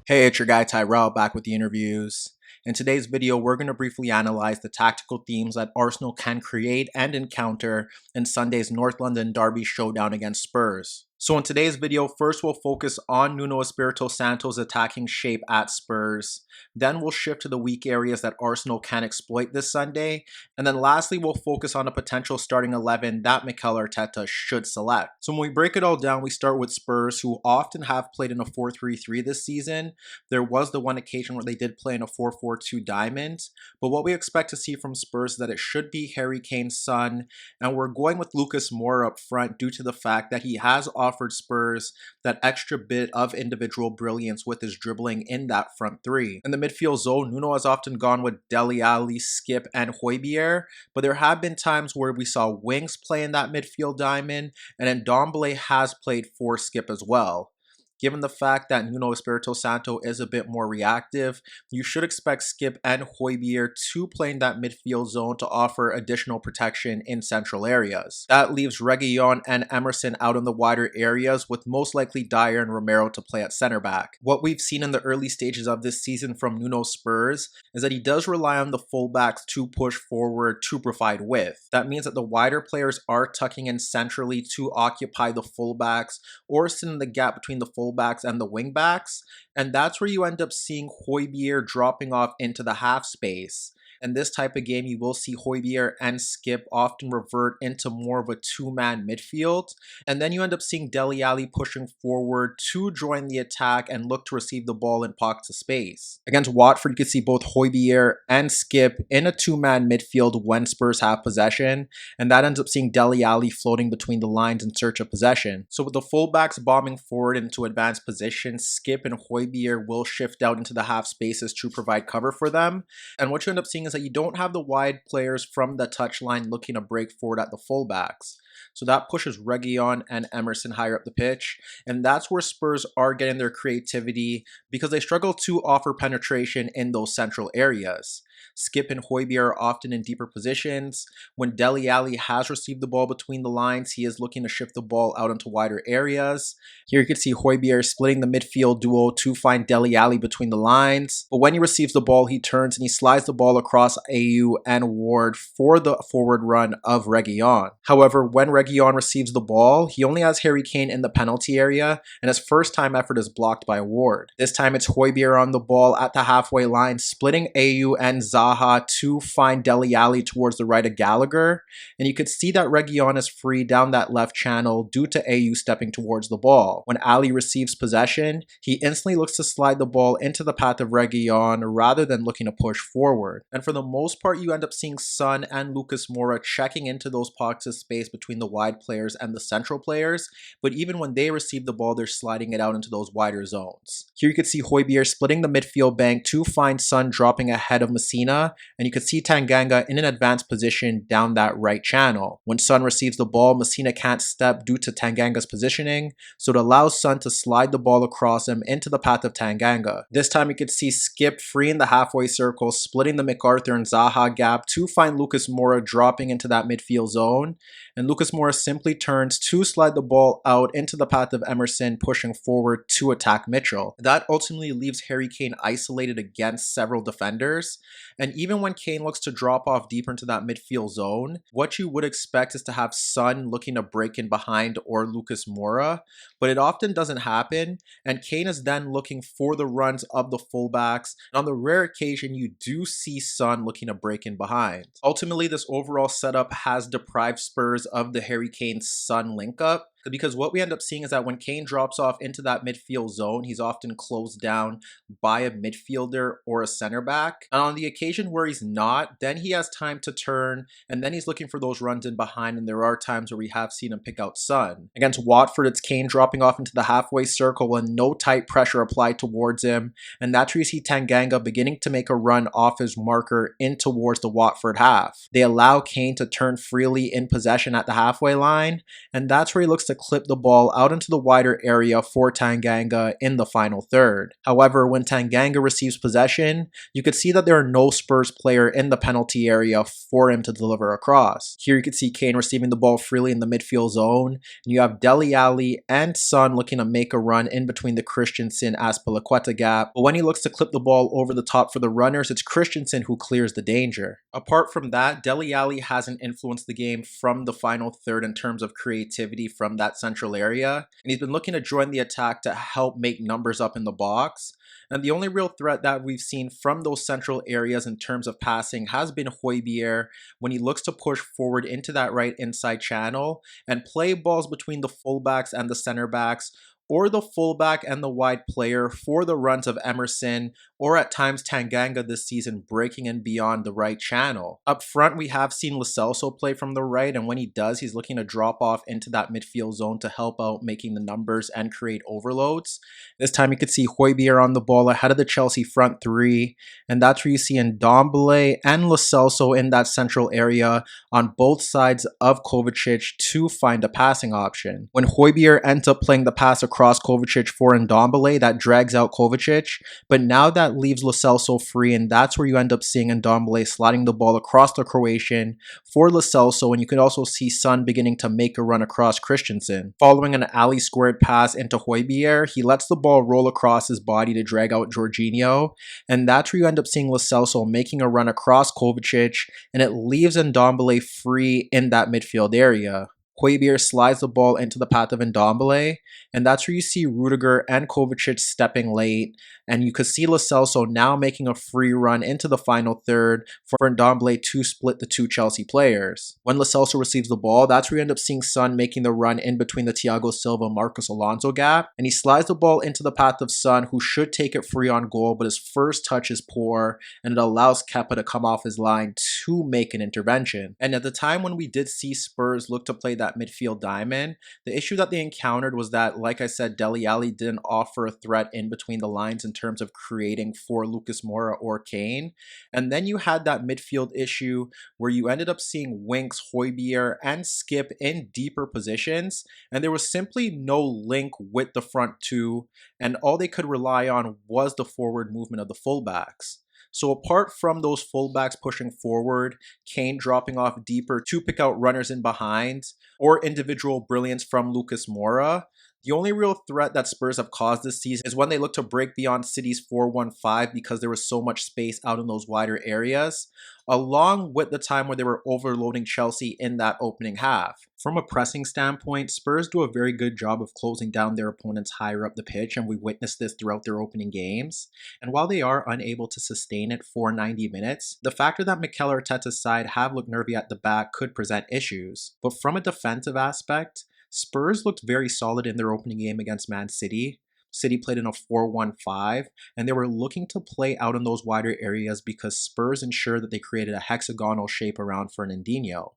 Hey, it's your guy Tyrrell back with the interviews. In today's video, we're going to briefly analyze the tactical themes that Arsenal can create and encounter in Sunday's North London derby showdown against Spurs. So in today's video, first we'll focus on Nuno Espirito Santo's attacking shape at Spurs. Then we'll shift to the weak areas that Arsenal can exploit this Sunday. And then lastly, we'll focus on a potential starting 11 that Mikel Arteta should select. So when we break it all down, we start with Spurs, who often have played in a 4-3-3 this season. There was the one occasion where they did play in a 4-4-2 diamond. But what we expect to see from Spurs is that it should be Harry Kane's son. And we're going with Lucas Moura up front due to the fact that he has offered Spurs that extra bit of individual brilliance with his dribbling in that front three. In the midfield zone, Nuno has often gone with Dele Alli, Skip, and Hotspur, but there have been times where we saw Winks play in that midfield diamond, and then Ndombele has played for Skip as well. Given the fact that Nuno Espirito Santo is a bit more reactive, you should expect Skip and Hotspur to play in that midfield zone to offer additional protection in central areas. That leaves Reguilon and Emerson out in the wider areas, with most likely Dyer and Romero to play at center back. What we've seen in the early stages of this season from Nuno Spurs is that he does rely on the fullbacks to push forward to provide width. That means that the wider players are tucking in centrally to occupy the fullbacks or sit in the gap between the fullbacks and the wingbacks, and that's where you end up seeing Hotspur dropping off into the half space. In this type of game, you will see Hotspur and Skip often revert into more of a two-man midfield, and then you end up seeing Dele Alli pushing forward to join the attack and look to receive the ball in pockets of space. Against Watford, you could see both Hotspur and Skip in a two-man midfield when Spurs have possession, and that ends up seeing Dele Alli floating between the lines in search of possession. So with the fullbacks bombing forward into advanced position, Skip and Hotspur will shift out into the half spaces to provide cover for them, and what you end up seeing is that you don't have the wide players from the touchline looking to break forward at the fullbacks. So that pushes Reguilon and Emerson higher up the pitch, and that's where Spurs are getting their creativity because they struggle to offer penetration in those central areas. Skip and Hotspur are often in deeper positions. When Dele Alli has received the ball between the lines, he is looking to shift the ball out into wider areas. Here you can see Hotspur splitting the midfield duo to find Dele Alli between the lines. But when he receives the ball, he turns and he slides the ball across AU and Ward for the forward run of Reguilon. However, when Reguilon receives the ball, he only has Harry Kane in the penalty area, and his first time effort is blocked by Ward. This time it's Hotspur on the ball at the halfway line, splitting AU and Zaha to find Dele Alli towards the right of Gallagher, and you could see that Reguilon is free down that left channel due to AU stepping towards the ball. When Ali receives possession, he instantly looks to slide the ball into the path of Reguilon rather than looking to push forward. And for the most part, you end up seeing Son and Lucas Moura checking into those pockets of space between the wide players and the central players, but even when they receive the ball, they're sliding it out into those wider zones. Here you could see Hotspur splitting the midfield bank to find Son dropping ahead of Messina, and you could see Tanganga in an advanced position down that right channel. When Son receives the ball, Messina can't step due to Tanganga's positioning, so it allows Son to slide the ball across him into the path of Tanganga. This time you could see Skip free in the halfway circle, splitting the MacArthur and Zaha gap to find Lucas Moura dropping into that midfield zone, and Lucas Moura simply turns to slide the ball out into the path of Emerson, pushing forward to attack Mitchell. That ultimately leaves Harry Kane isolated against several defenders, and even when Kane looks to drop off deeper into that midfield zone, what you would expect is to have Son looking to break in behind or Lucas Moura, but it often doesn't happen, and Kane is then looking for the runs of the fullbacks, and on the rare occasion you do see Son looking to break in behind. Ultimately, this overall setup has deprived Spurs of the Harry Kane-Son link-up, because what we end up seeing is that when Kane drops off into that midfield zone, he's often closed down by a midfielder or a center back. And on the occasion where he's not, then he has time to turn, and then he's looking for those runs in behind, and there are times where we have seen him pick out Son. Against Watford, it's Kane dropping off into the halfway circle and no tight pressure applied towards him, and that's where you see Tanganga beginning to make a run off his marker in towards the Watford half. They allow Kane to turn freely in possession at the halfway line, and that's where he looks to to clip the ball out into the wider area for Tanganga in the final third. However, when Tanganga receives possession, you could see that there are no Spurs player in the penalty area for him to deliver across. Here you could see Kane receiving the ball freely in the midfield zone, and you have Dele Alli and Son looking to make a run in between the Christensen-Azpilicueta gap, but when he looks to clip the ball over the top for the runners, it's Christensen who clears the danger. Apart from that, Dele Alli hasn't influenced the game from the final third in terms of creativity from that central area, and he's been looking to join the attack to help make numbers up in the box. And the only real threat that we've seen from those central areas in terms of passing has been Hotspur when he looks to push forward into that right inside channel and play balls between the fullbacks and the center backs, or the fullback and the wide player for the runs of Emerson, or at times Tanganga this season breaking in beyond the right channel. Up front, we have seen Lo Celso play from the right, and when he does, he's looking to drop off into that midfield zone to help out making the numbers and create overloads. This time you could see Hotspur on the ball ahead of the Chelsea front three, and that's where you see Ndombele and Lo Celso in that central area on both sides of Kovacic to find a passing option. When Hotspur ends up playing the pass across Kovacic for Ndombele, that drags out Kovacic, but now that leaves Lo Celso free, and that's where you end up seeing Ndombele sliding the ball across the Croatian for Lo Celso, and you could also see Son beginning to make a run across Christensen. Following an alley squared pass into Hotspur, he lets the ball roll across his body to drag out Jorginho, and that's where you end up seeing Lo Celso making a run across Kovacic, and it leaves Ndombele free in that midfield area. Hotspur slides the ball into the path of Ndombele, and that's where you see Rudiger and Kovacic stepping late, and you could see Lo Celso now making a free run into the final third for Ndombele to split the two Chelsea players. When Lo Celso receives the ball, that's where you end up seeing Son making the run in between the Thiago Silva-Marcos Alonso gap, and he slides the ball into the path of Son, who should take it free on goal, but his first touch is poor, and it allows Kepa to come off his line to make an intervention. And at the time when we did see Spurs look to play that midfield diamond, the issue that they encountered was that, like I said, Dele Alli didn't offer a threat in between the lines in terms of creating for Lucas Moura or Kane. And then you had that midfield issue where you ended up seeing Winks, Hotspur, and Skip in deeper positions, and there was simply no link with the front two, and all they could rely on was the forward movement of the fullbacks. So apart from those fullbacks pushing forward, Kane dropping off deeper to pick out runners in behind, or individual brilliance from Lucas Moura, the only real threat that Spurs have caused this season is when they look to break beyond City's 4-1-5 because there was so much space out in those wider areas, along with the time where they were overloading Chelsea in that opening half. From a pressing standpoint, Spurs do a very good job of closing down their opponents higher up the pitch, and we witnessed this throughout their opening games. And while they are unable to sustain it for 90 minutes, the factor that Mikel Arteta's side have looked nervy at the back could present issues. But from a defensive aspect, Spurs looked very solid in their opening game against Man City. City played in a 4-1-5, and they were looking to play out in those wider areas because Spurs ensured that they created a hexagonal shape around Fernandinho.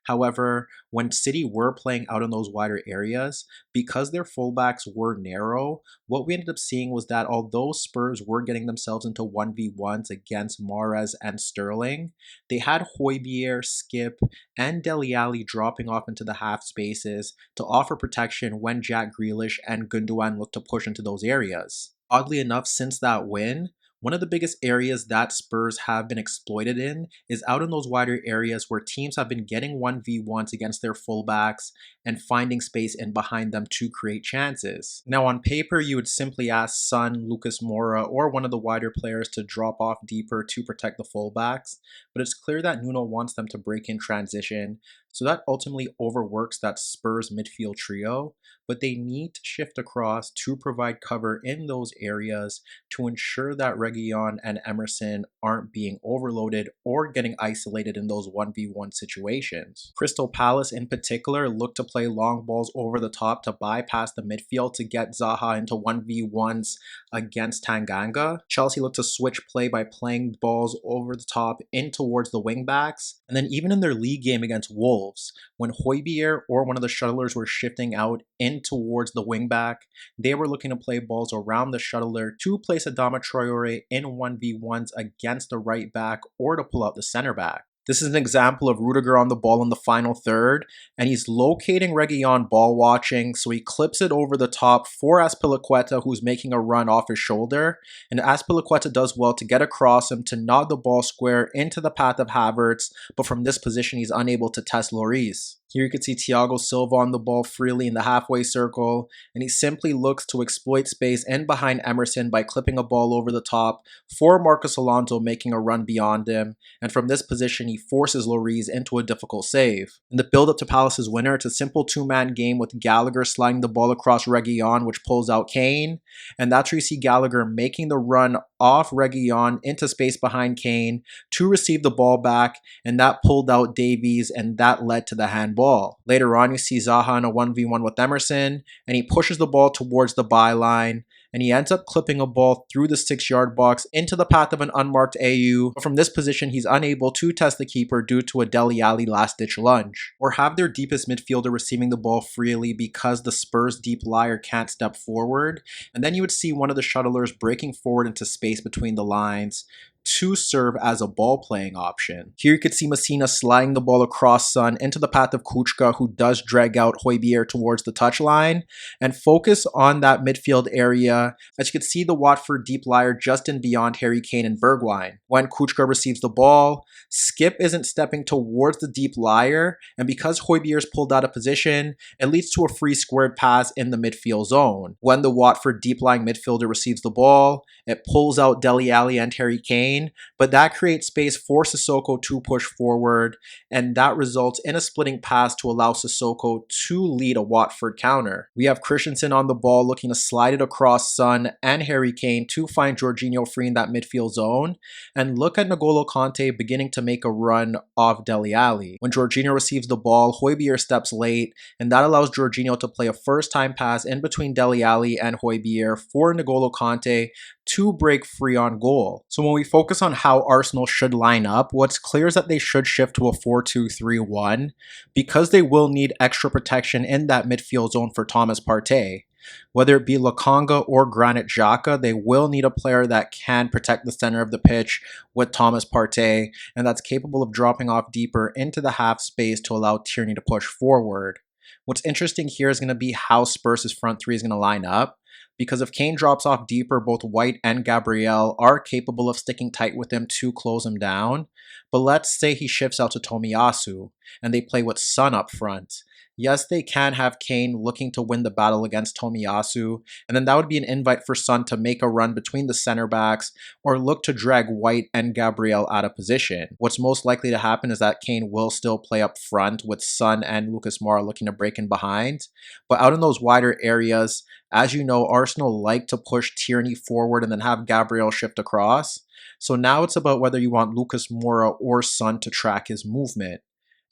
However, when City were playing out in those wider areas, because their fullbacks were narrow, what we ended up seeing was that although Spurs were getting themselves into 1v1s against Mahrez and Sterling, they had Hotspur, Skip, and Dele Alli dropping off into the half spaces to offer protection when Jack Grealish and Gundogan looked to push into those areas. Oddly enough, since that win, one of the biggest areas that Spurs have been exploited in is out in those wider areas where teams have been getting 1v1s against their fullbacks and finding space in behind them to create chances. Now on paper, you would simply ask Son, Lucas Moura, or one of the wider players to drop off deeper to protect the fullbacks, but it's clear that Nuno wants them to break in transition, so that ultimately overworks that Spurs midfield trio, but they need to shift across to provide cover in those areas to ensure that Reguilon and Emerson aren't being overloaded or getting isolated in those 1v1 situations. Crystal Palace in particular looked to play long balls over the top to bypass the midfield to get Zaha into 1v1s against Tanganga. Chelsea looked to switch play by playing balls over the top in towards the wingbacks, and then even in their league game against Wolves, when Hotspur or one of the shuttlers were shifting out in towards the wingback, they were looking to play balls around the shuttler to place Adama Traore in 1v1s against the right back or to pull out the center back. This is an example of Rudiger on the ball in the final third, and he's locating Reguilon ball watching, so he clips it over the top for Azpilicueta, who's making a run off his shoulder, and Azpilicueta does well to get across him to nod the ball square into the path of Havertz, but from this position he's unable to test Lloris. Here you can see Thiago Silva on the ball freely in the halfway circle, and he simply looks to exploit space in behind Emerson by clipping a ball over the top for Marcos Alonso making a run beyond him, and from this position he forces Lloris into a difficult save. In the build-up to Palace's winner, it's a simple two-man game with Gallagher sliding the ball across Reguilon, which pulls out Kane, and that's where you see Gallagher making the run off Reguilon into space behind Kane to receive the ball back, and that pulled out Davies, and that led to the handball. Later on, you see Zaha in a 1v1 with Emerson, and he pushes the ball towards the byline, and he ends up clipping a ball through the 6-yard box into the path of an unmarked AU. But from this position, he's unable to test the keeper due to a Dele Alli last-ditch lunge, or have their deepest midfielder receiving the ball freely because the Spurs deep liar can't step forward, and then you would see one of the shuttlers breaking forward into space between the lines to serve as a ball-playing option. Here you could see Messina sliding the ball across Son into the path of Kuchka, who does drag out Højbjerg towards the touchline, and focus on that midfield area. As you can see, the Watford deep liar just in beyond Harry Kane and Bergwijn. When Kuchka receives the ball, Skip isn't stepping towards the deep liar, and because Højbjerg is pulled out of position, it leads to a free squared pass in the midfield zone. When the Watford deep-lying midfielder receives the ball, it pulls out Dele Alli and Harry Kane, but that creates space for Sissoko to push forward, and that results in a splitting pass to allow Sissoko to lead a Watford counter. We have Christensen on the ball looking to slide it across Son and Harry Kane to find Jorginho free in that midfield zone, and look at N'Golo Kante beginning to make a run off Dele Alli. When Jorginho receives the ball, Højbjerg steps late, and that allows Jorginho to play a first-time pass in between Dele Alli and Højbjerg for N'Golo Kante to break free on goal. So when we focus on how Arsenal should line up, what's clear is that they should shift to a 4-2-3-1 because they will need extra protection in that midfield zone for Thomas Partey. Whether it be Lokonga or Granit Xhaka, they will need a player that can protect the center of the pitch with Thomas Partey, and that's capable of dropping off deeper into the half space to allow Tierney to push forward. What's interesting here is going to be how Spurs' front three is going to line up, because if Kane drops off deeper, both White and Gabriel are capable of sticking tight with him to close him down. But let's say he shifts out to Tomiyasu and they play with Son up front. Yes, they can have Kane looking to win the battle against Tomiyasu, and then that would be an invite for Son to make a run between the center backs or look to drag White and Gabriel out of position. What's most likely to happen is that Kane will still play up front with Son and Lucas Moura looking to break in behind. But out in those wider areas, as you know, Arsenal like to push Tierney forward and then have Gabriel shift across. So now it's about whether you want Lucas Moura or Son to track his movement.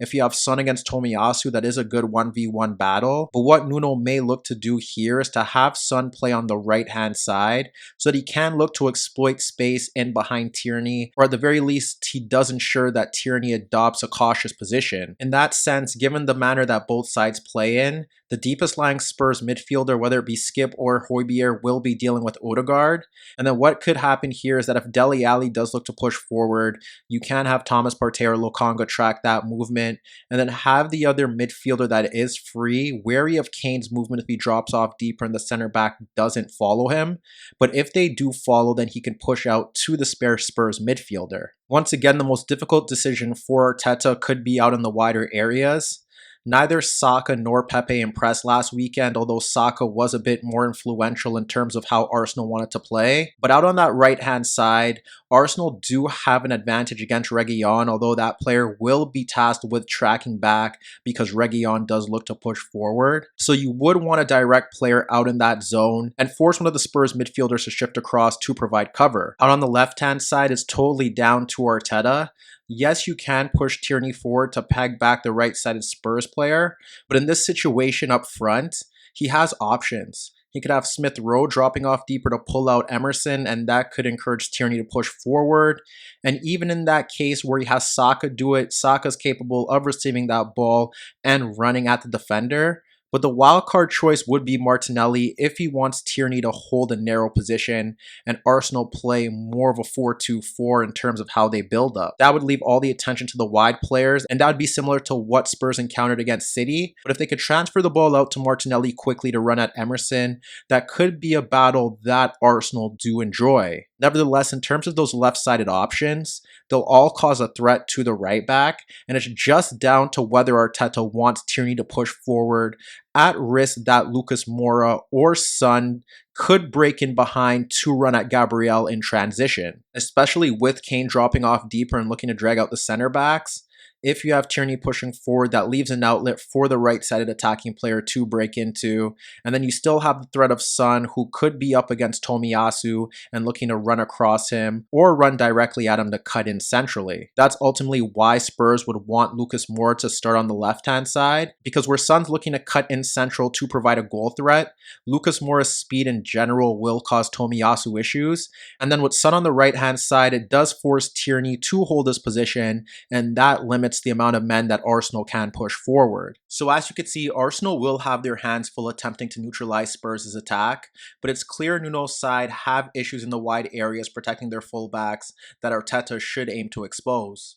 If you have Son against Tomiyasu, that is a good 1v1 battle. But what Nuno may look to do here is to have Son play on the right-hand side so that he can look to exploit space in behind Tierney, or at the very least, he does ensure that Tierney adopts a cautious position. In that sense, given the manner that both sides play in, the deepest lying Spurs midfielder, whether it be Skip or Højbjerg, will be dealing with Odegaard. And then what could happen here is that if Dele Alli does look to push forward, you can have Thomas Partey or Lokonga track that movement, and then have the other midfielder that is free, wary of Kane's movement if he drops off deeper and the center back doesn't follow him. But if they do follow, then he can push out to the spare Spurs midfielder. Once again, the most difficult decision for Arteta could be out in the wider areas. Neither Saka nor Pepe impressed last weekend, although Saka was a bit more influential in terms of how Arsenal wanted to play. But out on that right-hand side, Arsenal do have an advantage against Reguilon, although that player will be tasked with tracking back because Reguilon does look to push forward. So you would want a direct player out in that zone and force one of the Spurs midfielders to shift across to provide cover. Out on the left-hand side is totally down to Arteta. Yes, you can push Tierney forward to peg back the right-sided Spurs player, but in this situation up front, he has options. He could have Smith Rowe dropping off deeper to pull out Emerson, and that could encourage Tierney to push forward. And even in that case where he has Saka do it, Saka's capable of receiving that ball and running at the defender. But the wildcard choice would be Martinelli if he wants Tierney to hold a narrow position and Arsenal play more of a 4-2-4 in terms of how they build up. That would leave all the attention to the wide players, and that would be similar to what Spurs encountered against City. But if they could transfer the ball out to Martinelli quickly to run at Emerson, that could be a battle that Arsenal do enjoy. Nevertheless, in terms of those left-sided options, they'll all cause a threat to the right back, and it's just down to whether Arteta wants Tierney to push forward at risk that Lucas Moura or Son could break in behind to run at Gabriel in transition, especially with Kane dropping off deeper and looking to drag out the center backs. If you have Tierney pushing forward, that leaves an outlet for the right-sided attacking player to break into. And then you still have the threat of Son, who could be up against Tomiyasu and looking to run across him or run directly at him to cut in centrally. That's ultimately why Spurs would want Lucas Moura to start on the left-hand side, because where Son's looking to cut in central to provide a goal threat, Lucas Moura's speed in general will cause Tomiyasu issues. And then with Son on the right-hand side, it does force Tierney to hold his position, and that limits the amount of men that Arsenal can push forward. So as you can see, Arsenal will have their hands full attempting to neutralize Spurs' attack, but it's clear Nuno's side have issues in the wide areas protecting their fullbacks that Arteta should aim to expose.